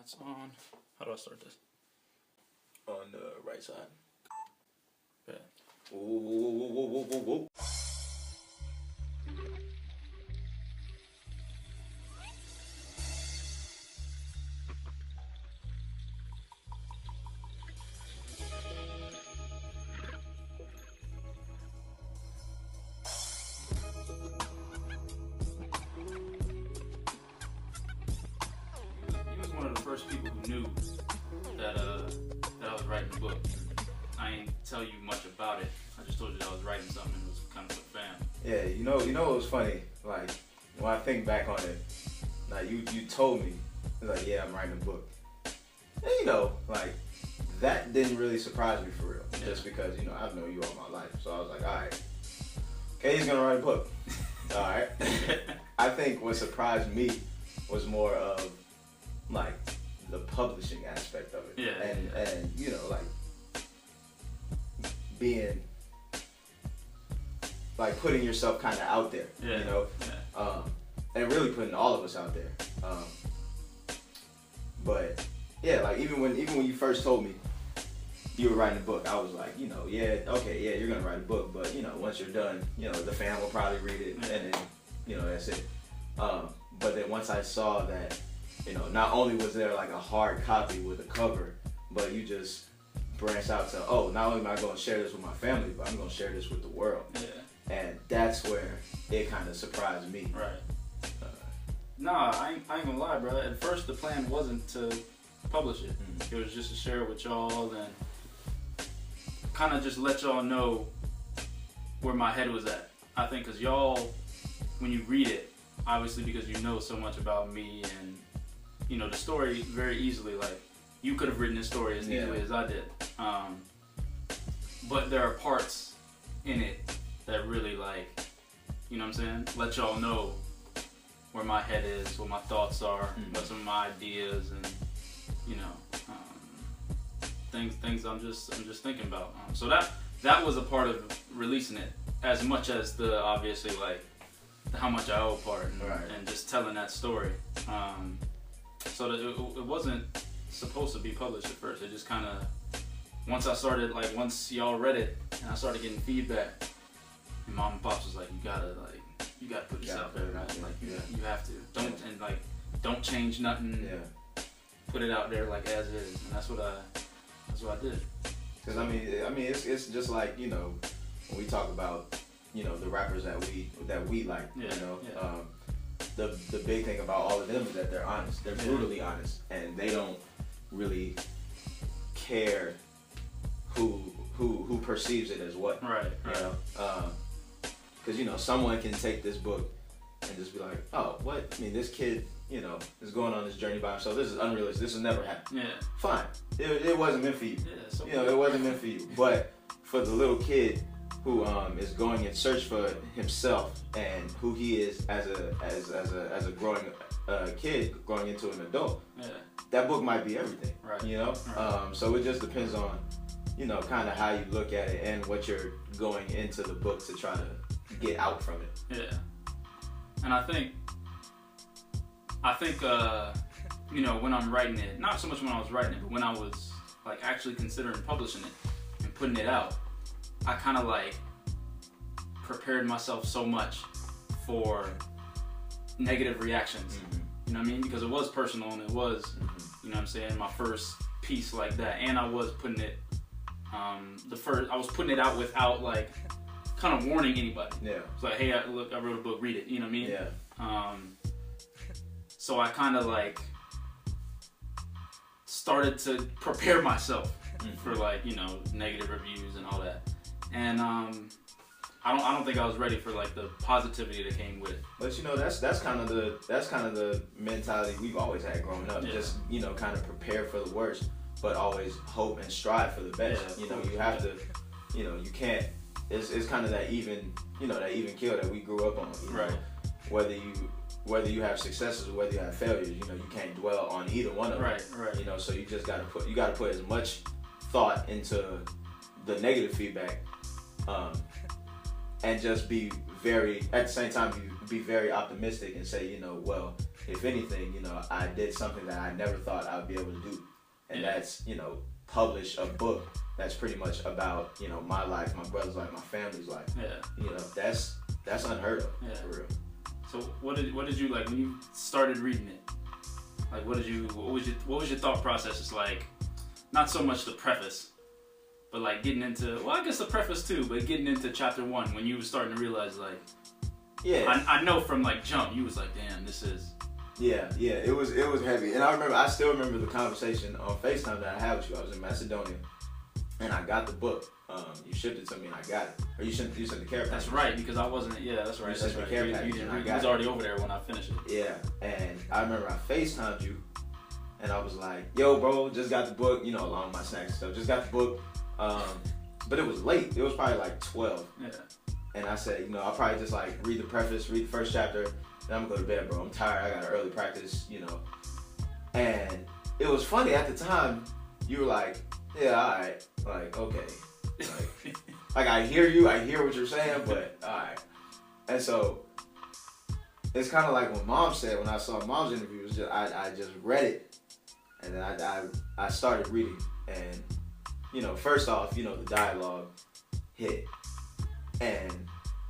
That's on. How do I start this? On the right side. Yeah. Whoa, whoa, whoa, whoa, whoa, whoa, whoa. He was one of the first people who knew that I was writing a book. I ain't tell you much about it. I just told you that I was writing something and it was kind of for the fam. Yeah, you know what was funny? Like, when I think back on it, like, you told me, like, yeah, I'm writing a book. And, like, that didn't really surprise me for real. Yeah. Just because, I've known you all my life. So I was like, all right, okay, he's gonna write a book. All right. I think what surprised me was more of, like, the publishing aspect of it. Yeah. And like, being, like, putting yourself kind of out there, Yeah. and really putting all of us out there. But yeah, like, even when you first told me you were writing a book, I was like, yeah, okay, yeah, you're gonna write a book, but once you're done, the fam will probably read it, and then, that's it. But then once I saw that, not only was there like a hard copy with a cover, but you just branched out to, oh, not only am I gonna share this with my family, but I'm gonna share this with the world. Yeah. And that's where it kind of surprised me. Right. Nah, I ain't gonna lie, bro. At first, the plan wasn't to publish it. Mm-hmm. It was just to share it with y'all and kind of just let y'all know where my head was at. I think because y'all, when you read it, obviously because you know so much about me and, the story very easily, like, you could have written this story as easily as I did. But there are parts in it that really, like, let y'all know where my head is, what my thoughts are, what some of my ideas, and things I'm just thinking about. So that was a part of releasing it, as much as the obviously, like, the how much I owe part, and just telling that story. So that it wasn't supposed to be published at first. It just kind of, once once y'all read it and I started getting feedback, and Mom and Pops was like, you gotta put this out there, right? Like, you have to. Don't change nothing. Yeah. Put it out there like as is, and that's what I did. Because I mean, it's just like, when we talk about, the rappers that we like, the big thing about all of them is that they're honest. They're brutally honest, and they don't really care who perceives it as what. Right. Because someone can take this book and just be like, oh, what? I mean, this kid, is going on this journey by himself. This is unrealistic. This will never happen. Yeah. Fine. It wasn't meant for you. Yeah. So it wasn't meant for you. But for the little kid who is going in search for himself and who he is as a growing kid growing into an adult, that book might be everything. Right. So it just depends on, kind of how you look at it and what you're going into the book to try to get out from it. Yeah. And I think when I'm writing it, not so much when I was writing it, but when I was, like, actually considering publishing it and putting it out, I kind of, like, prepared myself so much for negative reactions. You know what I mean? Because it was personal, and it was, my first piece like that, and I was putting it, I was putting it out without, like, kind of warning anybody. Yeah. It's like, hey, look, I wrote a book, read it. You know what I mean? Yeah. So I kind of, like, started to prepare myself for, like, negative reviews and all that. And I don't think I was ready for, like, the positivity that came with it. But that's kind of the mentality we've always had growing up. Yeah. Just kind of prepare for the worst, but always hope and strive for the best. Yeah, you have to, you can't. It's kind of that even keel that we grew up on. Right. Whether you have successes or whether you have failures, you can't dwell on either one of them. Right. So you just gotta put as much thought into the negative feedback, and just be at the same time, be very optimistic and say, well, if anything, I did something that I never thought I would be able to do. And that's, publish a book that's pretty much about, my life, my brother's life, my family's life. Yeah. That's unheard of, for real. So what did you like when you started reading it? Like what was your thought process? It's like not so much the preface, but like getting into, well, I guess the preface too, but getting into chapter 1 when you were starting to realize like, I know from like jump, you was like, damn, this is. Yeah, it was heavy. And I still remember the conversation on FaceTime that I had with you. I was in Macedonia and I got the book. You shipped it to me and I got it. Or you sent the care package. That's right, because I wasn't, that's right. You sent the care package and I got it. I was already over there when I finished it. Yeah, and I remember I FaceTimed you and I was like, yo, bro, just got the book, along with my snacks and stuff. Just got the book. But it was late. It was probably like 12. Yeah. And I said, I'll probably just like read the preface, read the first chapter, and I'm gonna go to bed, bro. I'm tired. I got an early practice, And it was funny at the time. You were like, yeah, all right. Like, okay. Like I hear you. I hear what you're saying, but all right. And so it's kind of like what Mom said when I saw Mom's interview. It was just, I just read it, and then I started reading, and first off, the dialogue hit, and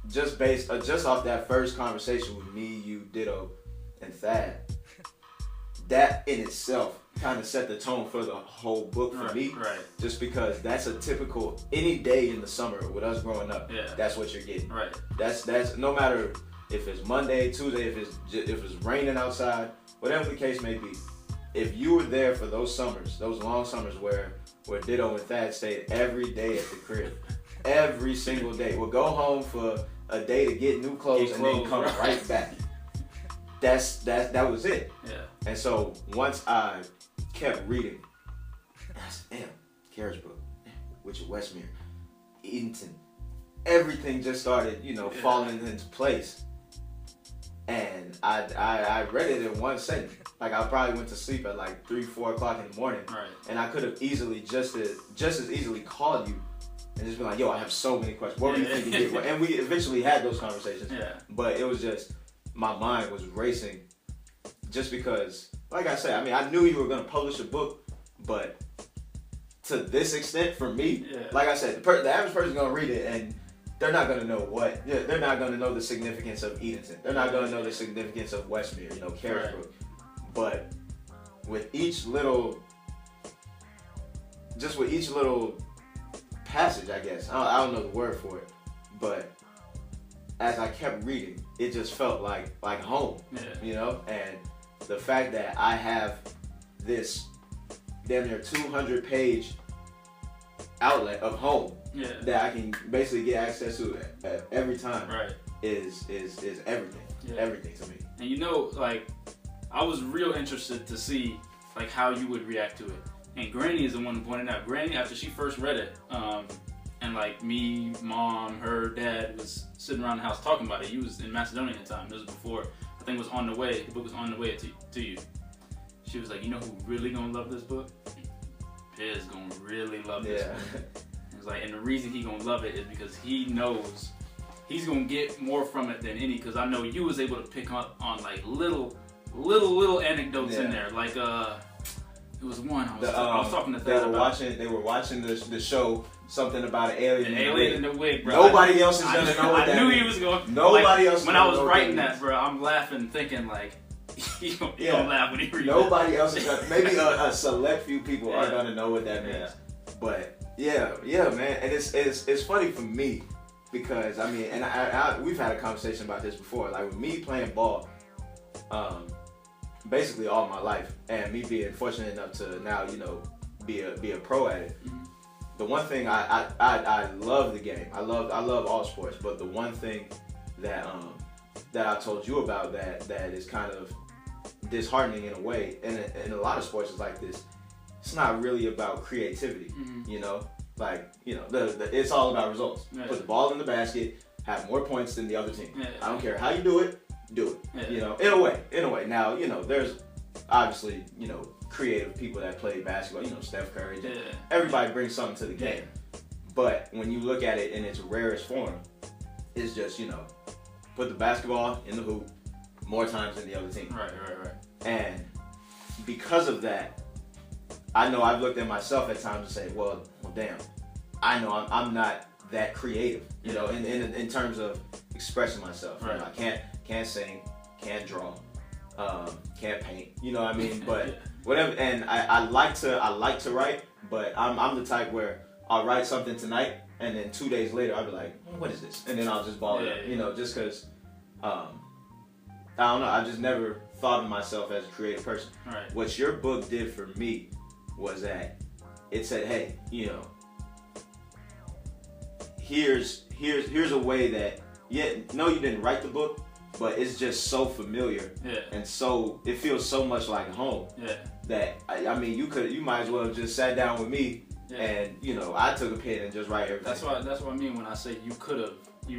just off that first conversation with me, you, Ditto, and Thad, that in itself kind of set the tone for the whole book for me. Right. Just because that's a typical, any day in the summer with us growing up, that's what you're getting. Right. That's no matter if it's Monday, Tuesday, if it's raining outside, whatever the case may be. If you were there for those summers, those long summers where Ditto and Thad stayed every day at the crib, every single day, would go home for a day to get new clothes and then come right back. That was it. Yeah. And so once I kept reading, I said, damn, Carisbrook, Witcher Westmere, Edenton, everything just started, falling into place. And I read it in one sitting. Like I probably went to sleep at like 3, 4 o'clock in the morning. Right. And I could have easily just as easily called you and just been like, yo, I have so many questions. What were you thinking? And we eventually had those conversations. Yeah. But it was just, my mind was racing just because, like I said, I knew you were going to publish a book, but to this extent, for me, like I said, the average person's going to read it and they're not going to know they're not going to know the significance of Edenton. They're not going to know the significance of Westmere, Carisbrook. Right. But with each little passage, I guess, I don't know the word for it, but as I kept reading, it just felt like home, and the fact that I have this damn near 200-page outlet of home that I can basically get access to at every time is everything, everything to me. And like, I was real interested to see like how you would react to it. And Granny is the one who pointed out. Granny, after she first read it, and like me, Mom, her, Dad was sitting around the house talking about it. He was in Macedonia at the time. This was before, I think it was on the way. The book was on the way to you. She was like, you know who really gonna love this book? Piz gonna really love this book. It was like, and the reason he gonna love it is because he knows he's gonna get more from it than any. Because I know you was able to pick up on like little anecdotes in there. Like it was one I was talking to Thad about. They were watching the show. Something about an alien. An alien in the wig, bro. Nobody else is gonna know what that I knew means. he was going. Nobody else. When I was writing that, bro, I'm laughing, thinking like, he gonna laugh when he reads. Nobody else is gonna. Maybe a select few people are gonna know what that means. But yeah, man, and it's funny for me because and we've had a conversation about this before. Like with me playing ball, basically all my life, and me being fortunate enough to now be a pro at it. Mm-hmm. The one thing I love the game. I love all sports, but the one thing that I told you about that is kind of disheartening in a way, and in a lot of sports is like this. It's not really about creativity, it's all about results. Yeah. Put the ball in the basket, have more points than the other team. Yeah. I don't care how you do it. Yeah. In a way. Now, there's obviously, creative people that play basketball, Steph Curry. Everybody brings something to the game. But when you look at it in its rarest form, it's just, put the basketball in the hoop, more times than the other team. Right. And because of that, I know I've looked at myself at times and say, well, damn, I know I'm not that creative, you know, in terms of expressing myself. Right. You know, I can't sing, can't draw, can't paint, you know what I mean? But whatever, and I like to write, but I'm the type where I'll write something tonight, and then 2 days later I'll be like, what is this? And then I'll just ball it up, you know, just because, I don't know, I just never thought of myself as a creative person. Right. What your book did for me was that it said, hey, you know, here's a way that, no, you didn't write the book, but it's just so familiar, and so it feels so much like home, that I mean, you might as well have just sat down with me, and you know, I took a pen and just write everything. That's what I mean when I say you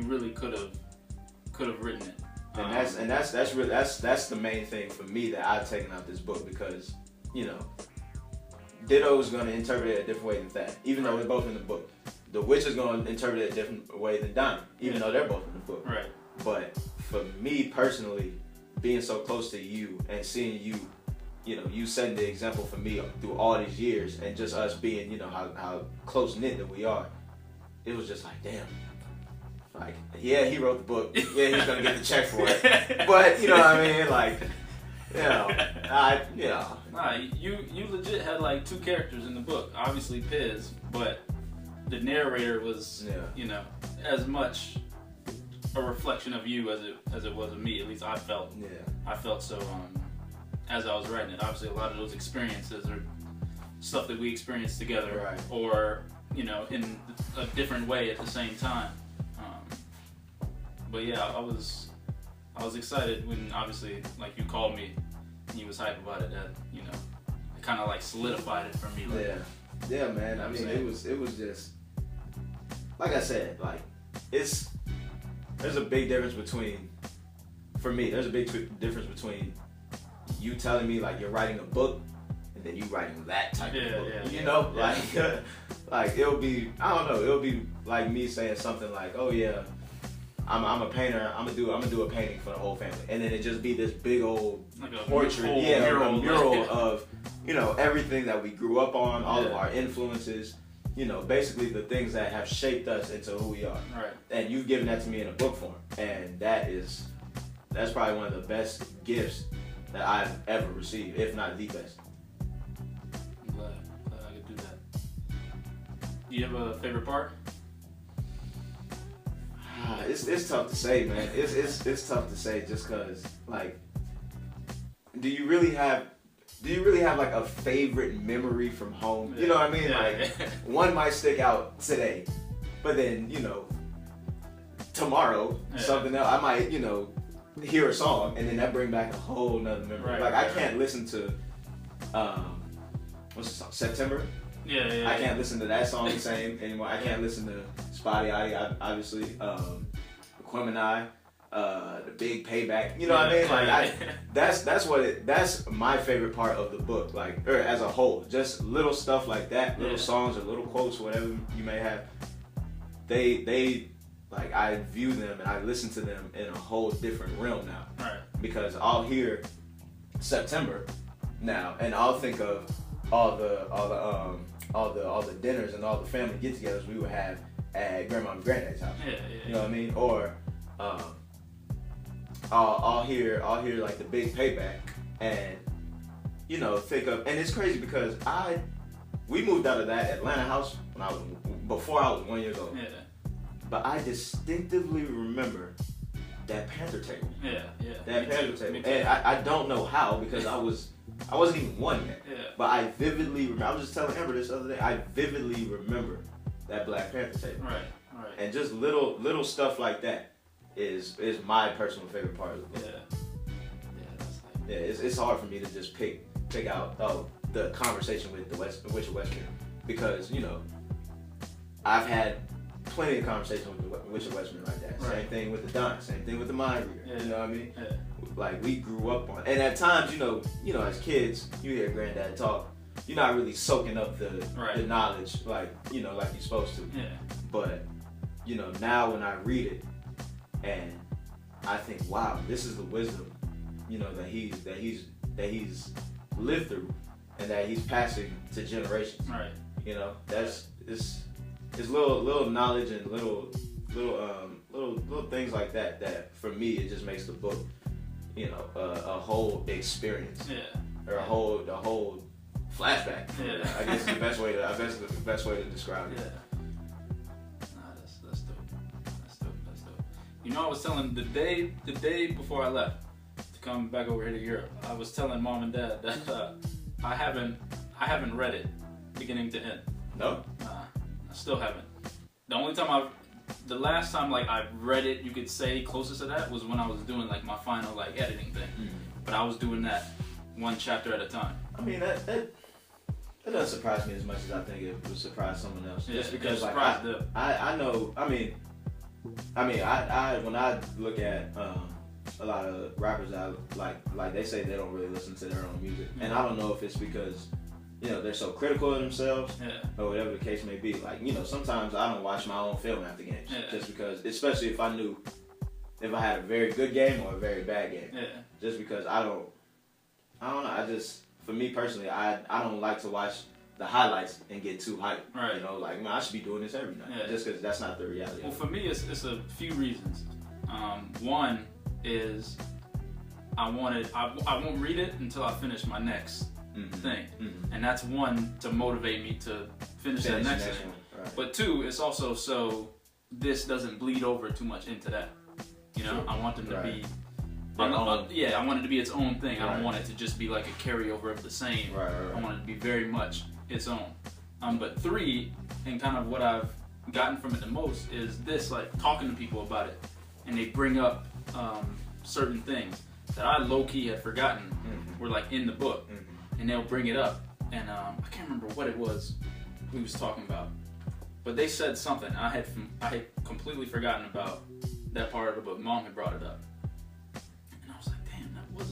really could have written it. And that's the main thing for me that I've taken out this book, because you know, Ditto's gonna interpret it a different way than that, even though they're both in the book. The Witch is gonna interpret it a different way than Donnie, even though they're both in the book. Right. But for me personally, being so close to you and seeing you, you know, you setting the example for me through all these years, and just us being, you know, how close knit that we are, it was just like, damn. Like, yeah, he wrote the book. Yeah, he's gonna get the check for it. But you know what I mean? Like, you know, Nah, you legit had like two characters in the book. Obviously Piz, but the narrator was, you know, as much a reflection of you as it was of me. At least I felt. Yeah. I felt so as I was writing it. Obviously, a lot of those experiences are stuff that we experienced together, right, or you know, in a different way at the same time. But yeah, I was excited when obviously like you called me and you was hype about it. That, you know, it kind of like solidified it for me. Like, yeah, man. I mean, it was just like I said, like there's a big difference between, for me, there's a big difference between you telling me like you're writing a book and then you writing that type of book. You know, like it'll be, I don't know, it'll be like me saying something like, oh yeah, I'm a painter. I'm gonna do a painting for the whole family, and then it just be this big old like a portrait, a mural of, you know, everything that we grew up on, all of our influences, you know, basically the things that have shaped us into who we are. Right. And you've given that to me in a book form, and that's probably one of the best gifts that I've ever received, if not the best. I'm glad I could do that. Do you have a favorite part? It's tough to say, man. It's tough to say, just cause like, do you really have like a favorite memory from home? You know what I mean? Like one might stick out today, but then, you know, tomorrow something else, I might, you know, hear a song and then that bring back a whole nother memory. I can't listen to what's the song? September? Yeah. I can't listen to that song the same anymore. I can't listen to Spotty Adi, obviously, Aquemini, The Big Payback. You know what I mean? Like that's my favorite part of the book. Like, or as a whole, just little stuff like that, little songs or little quotes, whatever you may have. They like, I view them and I listen to them in a whole different realm now. Right. Because I'll hear September now, and I'll think of all the dinners and all the family get-togethers we would have at Grandma and Granddad's house. You know what I mean? Or I'll hear like The Big Payback, and you know, think of, and it's crazy because we moved out of that Atlanta house before I was 1 year old. Yeah. But I distinctively remember that Panther table. That Panther table. And I don't know how, because I wasn't even one yet. But I vividly remember, I was just telling Amber this other day, I vividly remember that Black Panther table. Right. And just little stuff like that is my personal favorite part of the book. It's hard for me to just pick out the conversation with the Witch of Westmere, because, you know, I've had plenty of conversations with the Witch of Westmere like that. Same thing with the Don, same thing with the Mind Reader. You know what I mean? Like, we grew up on, and at times, you know, as kids, you hear Granddad talk, you're not really soaking up the knowledge like you're supposed to. But, you know, now when I read it and I think, wow, this is the wisdom you know, that he's lived through, and that he's passing to generations. Right. You know, it's little knowledge and little things like that for me, it just makes the book, you know, a whole experience. Yeah. Or a whole flashback. Yeah. I guess the best way to describe it. Yeah. Nah, that's dope. That's dope. You know, I was telling the day before I left to come back over here to Europe, I was telling Mom and Dad that I haven't read it beginning to end. No? Nah, I still haven't. The last time like I read it, you could say closest to that was when I was doing like my final like editing thing. Mm-hmm. But I was doing that one chapter at a time. I mean that doesn't surprise me as much as I think it would surprise someone else. Yeah, just because like I know. I mean when I look at a lot of rappers, I like they say they don't really listen to their own music, and I don't know if it's because, you know, they're so critical of themselves, or whatever the case may be. Like, you know, sometimes I don't watch my own film after games, just because, especially if I had a very good game or a very bad game, just because I don't know. For me personally, I don't like to watch the highlights and get too hyped. Right. You know, like, man, I should be doing this every night, just because that's not the reality. Well, for me, it's a few reasons. One is I won't read it until I finish my next thing, and that's one to motivate me to finish that next thing. Right. But two, it's also so this doesn't bleed over too much into that. You know, I want them to be. I want it to be its own thing. I don't want it to just be like a carryover of the same. I want it to be very much its own. But three, and kind of what I've gotten from it the most is this, like talking to people about it, and they bring up certain things that I low-key had forgotten were like in the book, and they'll bring it up, and I can't remember what it was we was talking about, but they said something I had completely forgotten about that part of the book. Mom had brought it up, and I was like, damn, that was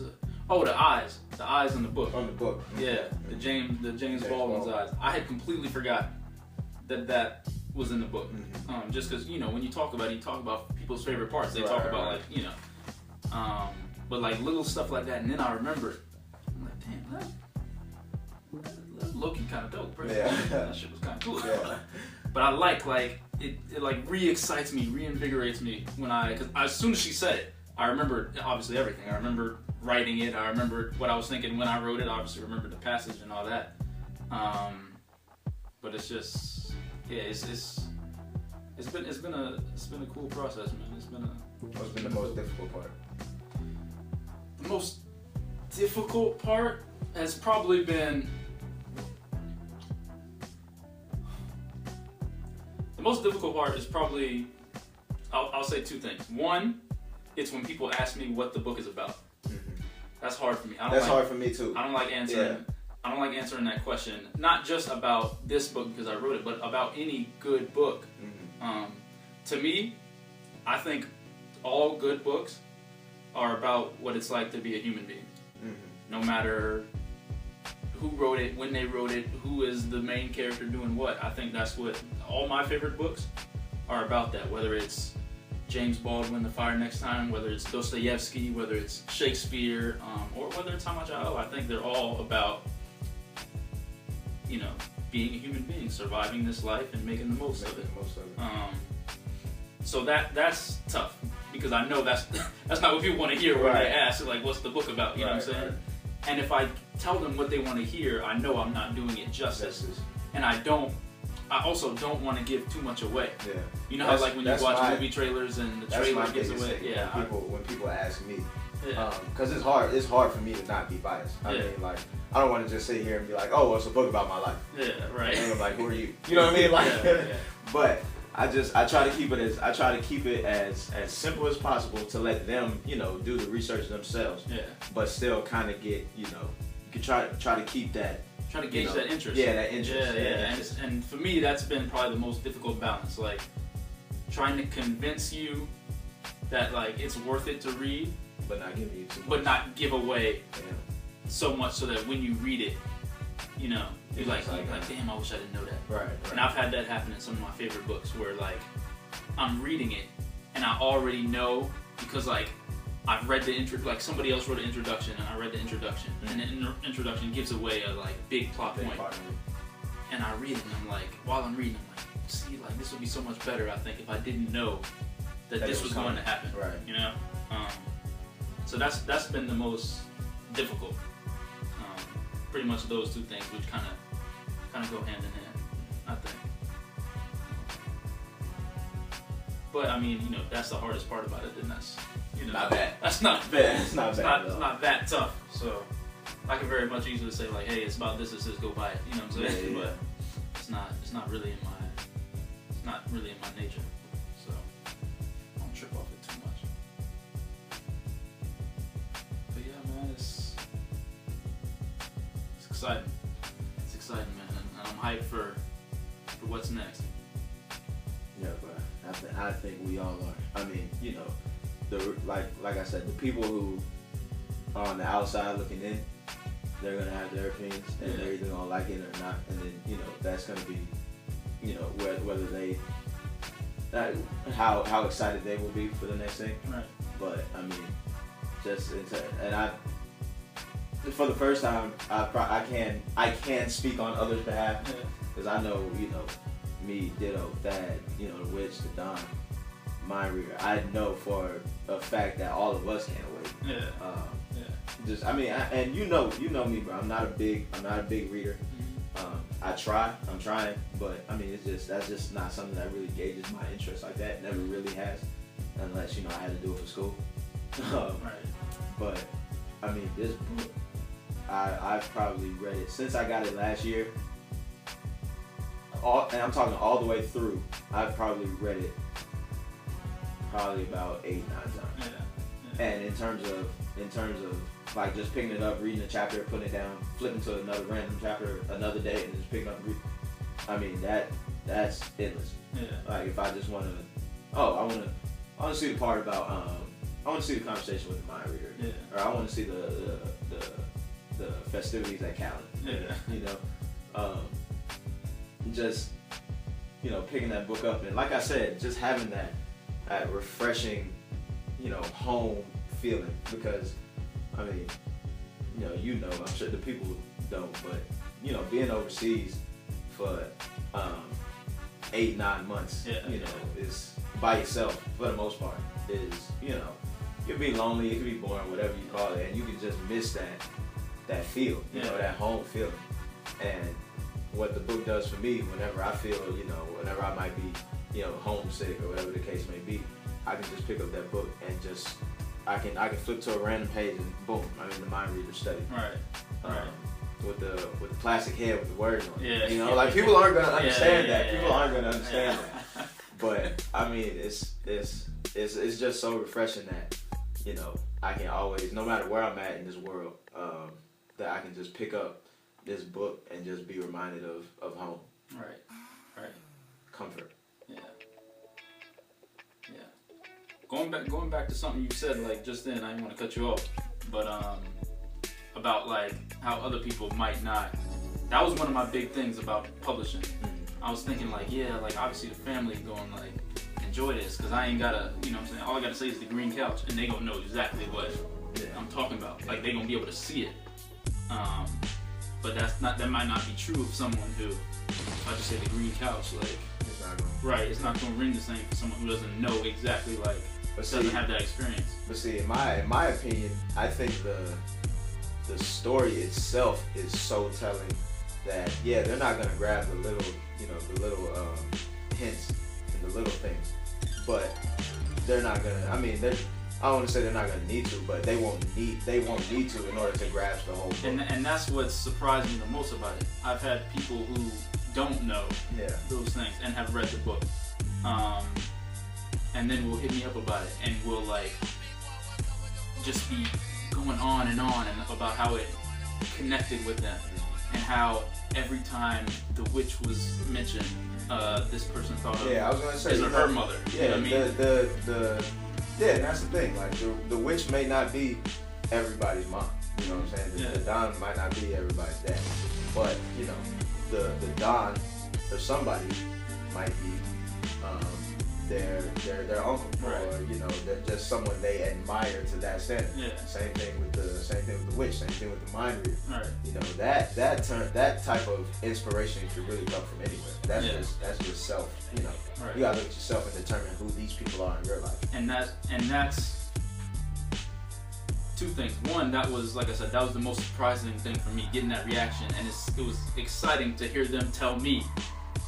the eyes in the book. On the book. Yeah, the James Baldwin's eyes. I had completely forgotten that was in the book. Just because, you know, when you talk about it, you talk about people's favorite parts. They talk about like, you know, but like little stuff like that, and then I remembered. I'm like, damn, that low-key kind of dope, bro. Yeah. That shit was kind of cool. Yeah. But I like it like re-excites me, reinvigorates me because as soon as she said it, I remembered obviously everything. I remembered writing it. I remembered what I was thinking when I wrote it. Obviously, remembered the passage and all that. But it's just, yeah, it's been a cool process, man. What's been the most difficult part? The most difficult part has probably been. The most difficult part is probably, I'll say two things. One, it's when people ask me what the book is about. That's hard for me. That's hard for me too. I don't like answering. Yeah. I don't like answering that question. Not just about this book because I wrote it, but about any good book. To me, I think all good books are about what it's like to be a human being. No matter who wrote it, when they wrote it, who is the main character doing what. I think that's what all my favorite books are about. That whether it's James Baldwin, The Fire Next Time, whether it's Dostoevsky, whether it's Shakespeare, or whether it's How Much I Owe, I think they're all about, you know, being a human being, surviving this life and making the most of it. So that's tough because I know that's not what people want to hear when they ask, like, what's the book about? You know what I'm saying? And if I tell them what they want to hear, I know I'm not doing it justice. And I also don't want to give too much away. Yeah. You know how like when you watch movie trailers and the trailer gives away. Yeah. When people ask me, because it's hard for me to not be biased. I mean, like, I don't want to just sit here and be like, oh, well, it's a book about my life. Yeah, right. And I'm like, who are you? You know what I mean? Like, but I try to keep it as simple as possible to let them, you know, do the research themselves. Yeah. But still kind of get, you know, you can try to keep that. Try to gauge that interest. Yeah, that interest. Yeah. And for me, that's been probably the most difficult balance. Like, trying to convince you that like it's worth it to read, but not give you too much. But not give away so much so that when you read it, you know, you're like, damn, I wish I didn't know that. Right. And I've had that happen in some of my favorite books where like I'm reading it and I already know because like I've read the intro, like somebody else wrote an introduction, and I read the introduction, and the introduction gives away a like big plot point. And I read it, and I'm like, while I'm reading, I'm like, see, like this would be so much better, I think, if I didn't know that this was going to happen. Right. You know. So that's been the most difficult. Pretty much those two things, which kind of go hand in hand, I think. But I mean, you know, that's the hardest part about it, then that's, you know, not bad. That's not bad. It's not bad. It's not that tough. So I can very much easily say like, hey, it's about this, go buy it. You know what I'm saying? Yeah. But it's not really in my nature. So I don't trip off it too much. But yeah, man, it's exciting. It's exciting, man, and I'm hyped for what's next. Yeah, but I think we all are. I mean, you know, like I said, the people who are on the outside looking in, they're gonna have their opinions, and they're either gonna like it or not. And then, you know, that's gonna be, you know, whether they how excited they will be for the next thing. Right. But I mean, for the first time, I can speak on others' behalf, because I know, you know, me, Ditto, Thad, you know, the Witch, the Don, Mind Reader. I know for a fact that all of us can't wait. Yeah. Just, I mean, and you know me, bro. I'm not a big reader. I'm trying, but I mean, that's just not something that really gauges my interest like that. Never really has, unless, you know, I had to do it for school. Right. But I mean, this book, I've probably read it since I got it last year. And I'm talking all the way through. I've probably read it probably about 8-9 times. Yeah. And in terms of like just picking it up, reading a chapter, putting it down, flipping to another random chapter another day, and just picking up and reading. I mean, that's endless. Yeah. Like if I just want to, I want to see the part about I want to see the conversation with the Mind Reader. Yeah. Or I want to see the festivities at Callan. Yeah. You know. Just, you know, picking that book up, and like I said, just having that refreshing, you know, home feeling, because I mean, you know, I'm sure the people don't, but you know, being overseas for 8-9 months, you know, is by yourself for the most part, is, you know, it could be lonely, it could be boring, whatever you call it, and you can just miss that feel, you know, that home feeling. And what the book does for me, whenever I feel, you know, whenever I might be, you know, homesick or whatever the case may be, I can just pick up that book and just, I can flip to a random page and boom, I'm in the Mind Reader study. Right. With the plastic head with the words on it. Yeah. You know, like people aren't gonna understand that. Yeah. People aren't gonna understand that. But I mean, it's just so refreshing that, you know, I can always, no matter where I'm at in this world, that I can just pick up this book and just be reminded of home. Right. Comfort. Yeah. Going back to something you said like just then, I didn't want to cut you off, but about like how other people might not. That was one of my big things about publishing. I was thinking like, yeah, like obviously the family going like, enjoy this, because I ain't gotta, you know what I'm saying, all I gotta say is the green couch and they gonna know exactly what I'm talking about. Like they gonna be able to see it. But that might not be true of someone who, if I just say the green couch, like, it's not gonna ring the same for someone who doesn't know exactly, like, doesn't have that experience. But see, in my opinion, I think the story itself is so telling that, yeah, they're not gonna grab the little hints and the little things, but they're not gonna, I mean, I don't want to say they're not going to need to, but they won't need to in order to grasp the whole book. And that's what's surprised me the most about it. I've had people who don't know those things and have read the book, and then will hit me up about it and will like just be going on and about how it connected with them and how every time the witch was mentioned, this person thought of I was going to say his or her mother. Yeah, you know what I mean? Yeah, and that's the thing. Like the witch may not be everybody's mom. You know what I'm saying? The Don might not be everybody's dad, but you know, the Don or somebody might be their uncle, or you know, they're just someone they admire to that standard. Yeah. Same thing with the witch. Same thing with the mind reader. Right. You know, that type of inspiration can really come from anywhere. That's just self. You know, Right. you gotta look at yourself and determine who these people are in your life. And that's two things. One, that was, like I said, that was the most surprising thing for me, getting that reaction, and it was exciting to hear them tell me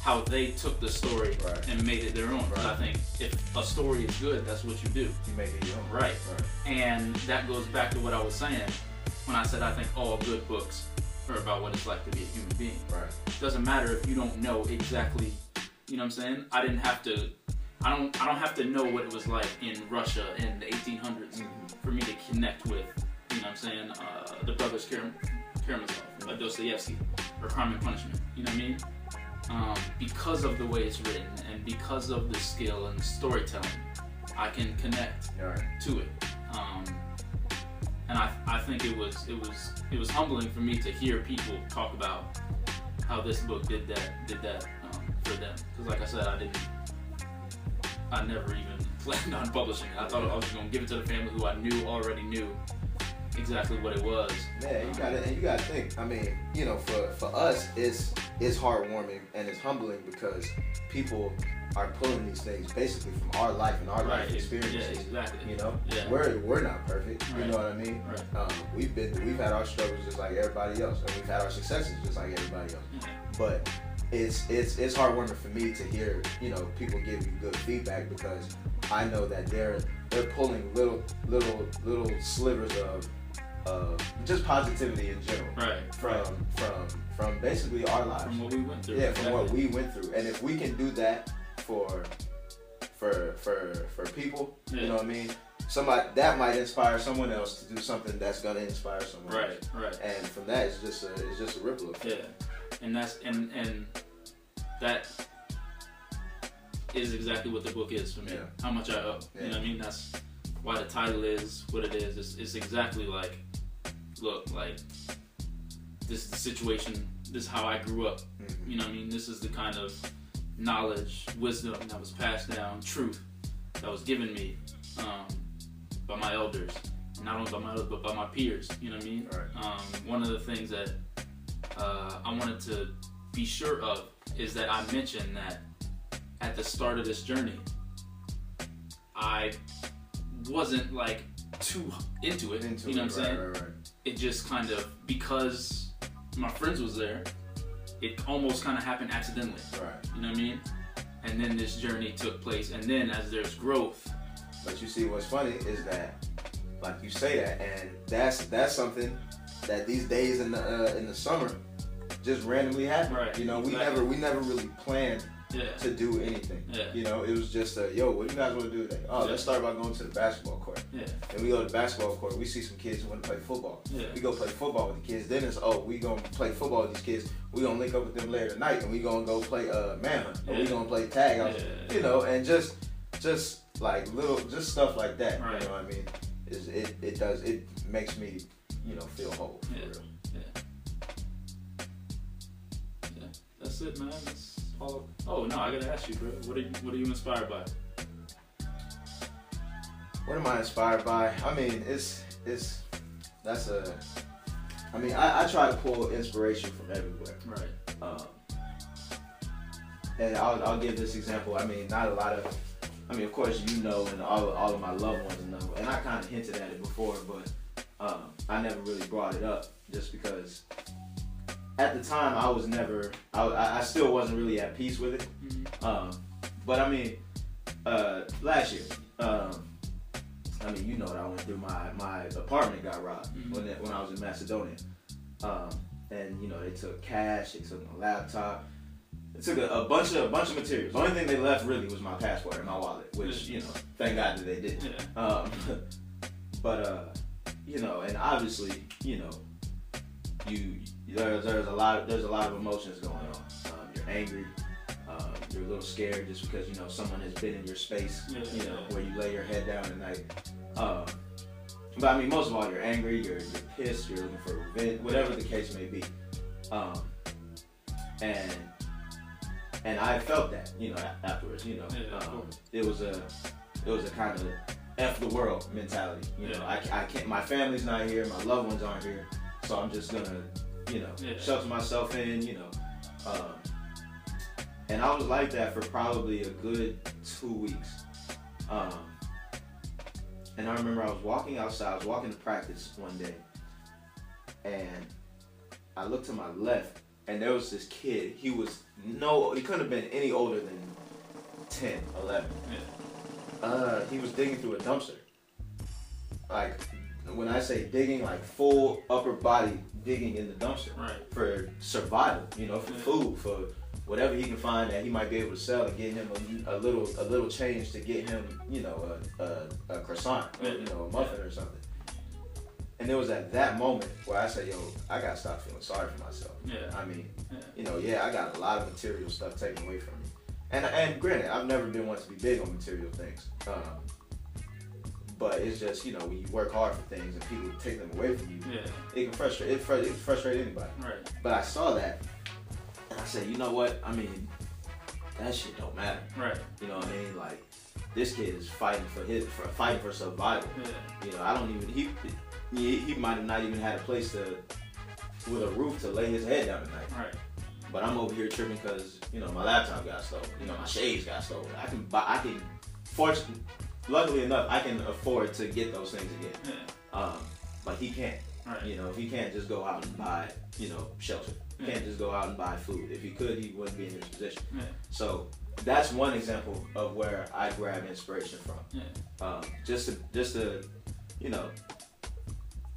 how they took the story and made it their own. Right. I think if a story is good, that's what you do. You make it your own. Right. And that goes back to what I was saying when I said I think all good books are about what it's like to be a human being. Right. It doesn't matter if you don't know exactly, you know what I'm saying? I don't have to know what it was like in Russia in the 1800s for me to connect with, you know what I'm saying, the brothers Karamazov, Dostoevsky, or Crime and Punishment, you know what I mean? Because of the way it's written and because of the skill and the storytelling, I can connect to it. And I think it was humbling for me to hear people talk about how this book did that for them. Because like I said, I never even planned on publishing it. I thought I was just gonna give it to the family who I already knew exactly what it was. Yeah, you gotta think. I mean, you know, for us, it's heartwarming and it's humbling because people are pulling these things basically from our life and our life experiences. Yeah, exactly. You know, yeah. we're not perfect. You know what I mean? Right. We've had our struggles just like everybody else, and we've had our successes just like everybody else. Yeah. But it's heartwarming for me to hear, you know, people give you good feedback because I know that they're pulling little slivers of just positivity in general, from basically our lives, from what we went through. Yeah, from what we went through, and if we can do that for people, you know what I mean. Somebody that might inspire someone else to do something that's gonna inspire someone else. Right. And from that, it's just a ripple effect. Yeah, and that is exactly what the book is for me. Yeah. How much I owe. Yeah. You know what I mean? That's why the title is what it is. It's exactly like, look, like, this is the situation, this is how I grew up. Mm-hmm. You know what I mean? This is the kind of knowledge, wisdom that was passed down, truth that was given me by my elders. Not only by my elders, but by my peers. You know what I mean? Right. One of the things that I wanted to be sure of is that I mentioned that at the start of this journey, I wasn't like too into it. You know what I'm saying? Right. It just kind of, because my friends was there, it almost kind of happened accidentally. Right. You know what I mean? And then this journey took place, and then as there's growth. But you see, what's funny is that, like you say that, and that's something that these days in the summer just randomly happened. Right. You know, exactly. we never really planned to do anything. Yeah. You know, it was just yo, what do you guys want to do today? Oh, let's start by going to the basketball court. Yeah. And we go to the basketball court. We see some kids who want to play football. Yeah. We go play football with the kids. Then it's we gonna play football with these kids. We gonna link up with them later tonight, and we gonna go play manhunt. Or we gonna play tag out. Yeah. You know, and just like just stuff like that. Right. You know what I mean? It makes me, you know, feel whole. For real. Yeah. That's it, man. That's all. Oh no, I gotta ask you, bro. What are you inspired by? What am I inspired by? I mean, I try to pull inspiration from everywhere. Right. And I'll give this example. I mean, not a lot of. I mean, of course, you know, and all of my loved ones know, and I kind of hinted at it before, but I never really brought it up just because at the time I still wasn't really at peace with it. Mm-hmm. But I mean, last year, I mean, you know what I went through. My apartment got robbed when I was in Macedonia, and you know, they took cash, they took my laptop. It took a bunch of materials. The only thing they left really was my passport and my wallet, which, you know, thank God that they did. Yeah. But you know, and obviously, you know, there's a lot of emotions going on. You're angry. You're a little scared just because, you know, someone has been in your space, you know, where you lay your head down at night. But I mean, most of all, you're angry. You're pissed. You're looking for revenge, whatever the case may be. And And I felt that, you know, afterwards, you know. It was a kind of F the world mentality. You know, I can't, my family's not here, my loved ones aren't here, so I'm just gonna, you know, shelter myself in, you know. And I was like that for probably a good 2 weeks. And I remember I was walking outside, I was walking to practice one day, and I looked to my left, and there was this kid. He couldn't have been any older than 10, 11. He was digging through a dumpster. Like, when I say digging, like full upper body digging in the dumpster. For survival, you know, for food, for whatever he can find that he might be able to sell and get him a little change to get him, you know, a croissant, or, you know, a muffin or something. And it was at that moment where I said, yo, I gotta stop feeling sorry for myself. I mean, you know, I got a lot of material stuff taken away from me. And granted, I've never been one to be big on material things. But it's just, you know, when you work hard for things and people take them away from you, it can frustrate anybody. But I saw that, and I said, you know what? I mean, that shit don't matter. You know what I mean? Like, this kid is fighting for survival. You know, I don't even, he might have not even had a place with a roof to lay his head down at night. But I'm over here tripping because, you know, my laptop got stolen. You know, my shades got stolen. Luckily enough, I can afford to get those things again. But he can't. You know, he can't just go out and buy, you know, shelter. He can't just go out and buy food. If he could, he wouldn't be in this position. So that's one example of where I grab inspiration from. Just to, you know,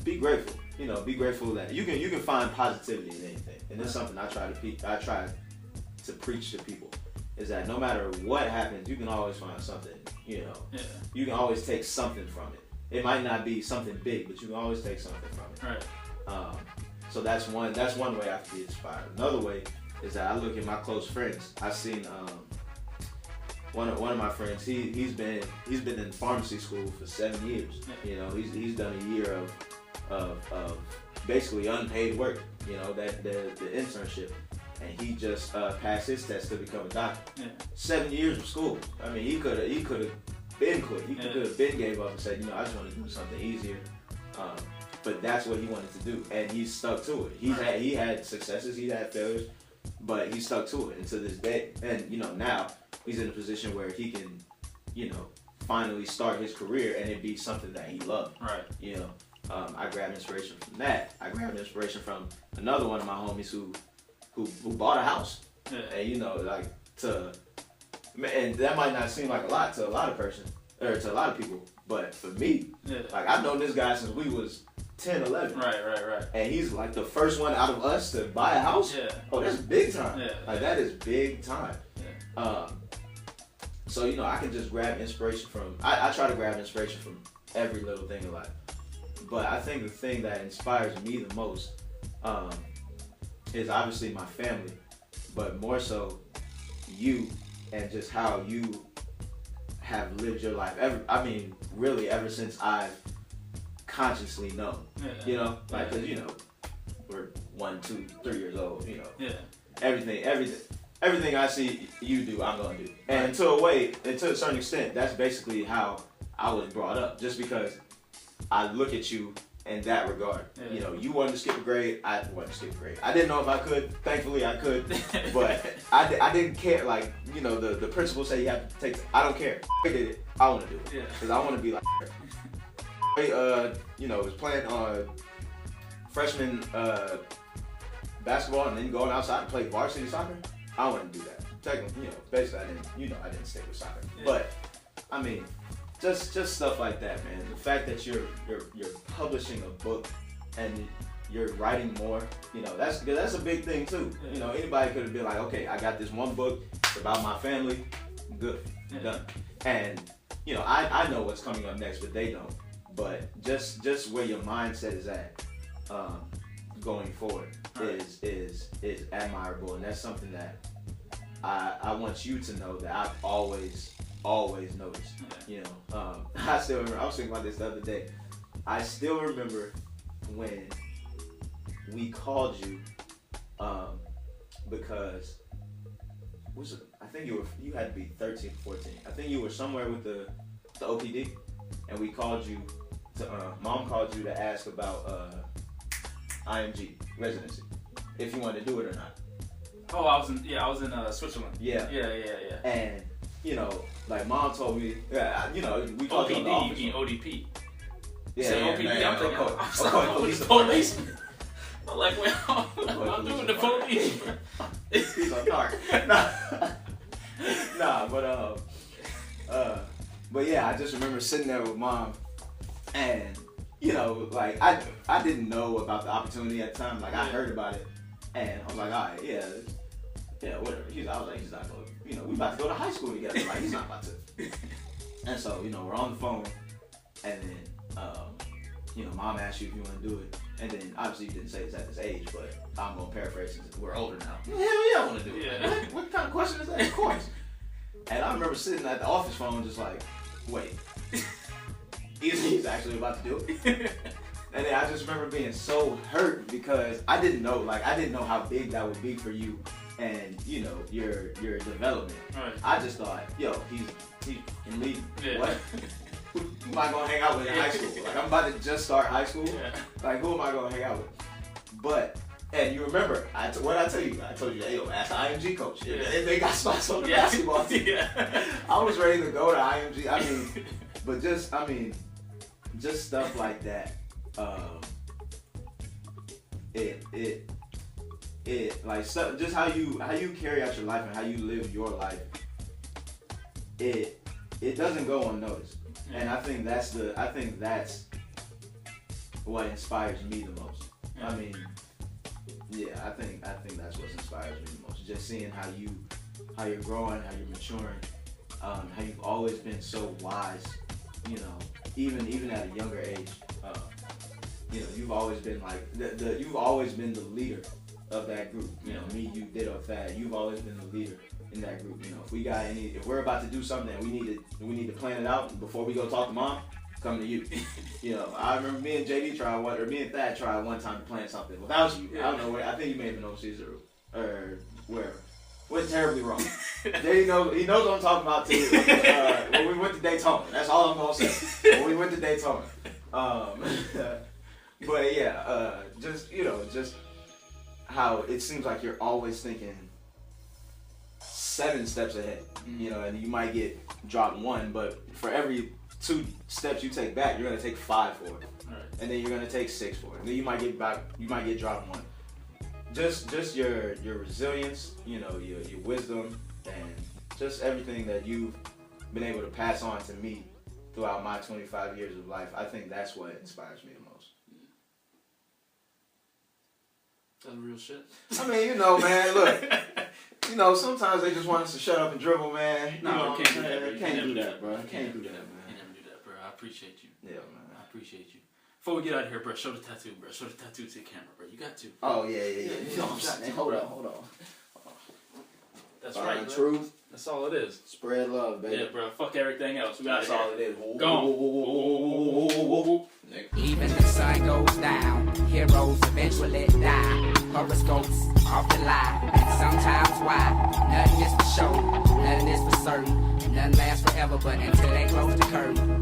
be grateful. You know, be grateful that you can find positivity in anything. And that's something I try to preach to people, is that no matter what happens, you can always find something, you know. You can always take something from it. It might not be something big, but you can always take something from it. So that's one way I can be inspired. Another way is that I look at my close friends. I've seen one of my friends, he's been in pharmacy school for 7 years. You know, he's done a year of basically unpaid work, you know, that the internship, and he just passed his test to become a doctor. 7 years of school. I mean, he could have been quit. He could have been gave up and said, you know, I just want to do something easier. But that's what he wanted to do, and he stuck to it. He had successes, he had failures, but he stuck to it. And to this day, and you know, now he's in a position where he can, you know, finally start his career and it be something that he loved. You know. I grabbed inspiration from that. I grabbed inspiration from another one of my homies who bought a house. And you know, like, and that might not seem like a lot to a lot of people, but for me, like, I've known this guy since we was 10, 11. And he's like the first one out of us to buy a house. Oh, that's big time. Like, that is big time. So, you know, I can just grab inspiration from, I try to grab inspiration from every little thing in life. But I think the thing that inspires me the most is obviously my family, but more so you, and just how you have lived your life. Really ever since I've consciously known. You know, like, 'cause, you know, we're 1, 2, 3 years old. You know, everything I see you do, I'm gonna do. And to a certain extent, that's basically how I was brought up. Just because I look at you in that regard. You know, you wanted to skip a grade, I wanted to skip a grade. I didn't know if I could. Thankfully, I could. But I didn't care. Like, you know, the principal say you have to take. I don't care. I did it. I want to do it because I want to be like. You know, was playing freshman basketball and then going outside and play varsity soccer. I want to do that. Technically, you know, basically, I didn't stick with soccer. But I mean. Just stuff like that, man. The fact that you're publishing a book and you're writing more, you know, that's a big thing too. You know, anybody could have been like, okay, I got this one book, it's about my family, good, done. And you know, I know what's coming up next, but they don't. But just where your mindset is at, going forward is admirable, and that's something that I want you to know that I've always noticed. You know, I still remember, I was thinking about this the other day. I still remember when we called you because I think you had to be 13, 14. I think you were somewhere with the OPD, and we called you Mom called you to ask about IMG residency, if you wanted to do it or not. Oh, I was in Switzerland. Yeah. And like Mom told me, we called you in the office. You mean ODP? Yeah, OPD. I'm thinking police. I'm like, wait, I'm doing the police. He's on dark. But yeah, I just remember sitting there with Mom, and like I didn't know about the opportunity at the time. Like I heard about it, and I was like, all right, yeah, whatever. I was like, he's not going. We about to go to high school together. Like he's not about to. And so we're on the phone, and then Mom asked you if you want to do it, and then obviously you didn't say it's at this age, but I'm gonna paraphrase since we're older now. Hell yeah, I want to do it. Yeah. Like, what kind of question is that? Of course. And I remember sitting at the office phone just like, wait, he's actually about to do it. And then I just remember being so hurt because I didn't know how big that would be for you and your development. Right. I just thought, he's leaving. Yeah. What? Who am I gonna hang out with in high school? Like I'm about to just start high school. Yeah. Like who am I gonna hang out with? But and you remember, what did I tell you? I told you, hey, ask the IMG coach. Yeah. If they got spots on the basketball team. Yeah. I was ready to go to IMG. I mean, but just stuff like that. Just how you carry out your life and how you live your life. It doesn't go unnoticed, and I think that's what inspires me the most. Yeah. I mean, I think that's what inspires me the most. Just seeing how you're growing, how you're maturing, how you've always been so wise. Even at a younger age, you've always been like you've always been the leader of that group. Me, you, Ditto, Thad. You've always been the leader in that group. If we're about to do something, we need to plan it out before we go talk to Mom. Come to you. I remember me and Thad tried one time to plan something without you. I don't know where. I think you may have been overseas or wherever. Went terribly wrong. He knows what I'm talking about too. When we went to Daytona, that's all I'm gonna say. When we went to Daytona, but yeah, just how it seems like you're always thinking 7 steps ahead. And you might get dropped 1, but for every 2 steps you take back, you're gonna take 5 for it, right. And then you're gonna take 6 for it. And then you might get dropped 1. Just your resilience, your wisdom, and just everything that you've been able to pass on to me throughout my 25 years of life. I think that's what inspires me the most. That's real shit. I mean, man, look. Sometimes they just want us to shut up and dribble, man. No, can't do that, Can't do that, bro. Can't do that, man. You never do that, bro. I appreciate you. Yeah, man. I appreciate you. Before we get out of here, bro, show the tattoo, bro. Show the tattoo to the camera, bro. You got to. Oh, yeah. Hold on. That's right, truth. That's all it is. Spread love, baby. Yeah, bro. Fuck everything else. We got That's all it is. Go. Even the sun goes down, heroes eventually die. Horoscopes often lie, and sometimes why. Nothing is for show, nothing is for certain, and nothing lasts forever. But until they close the curtain,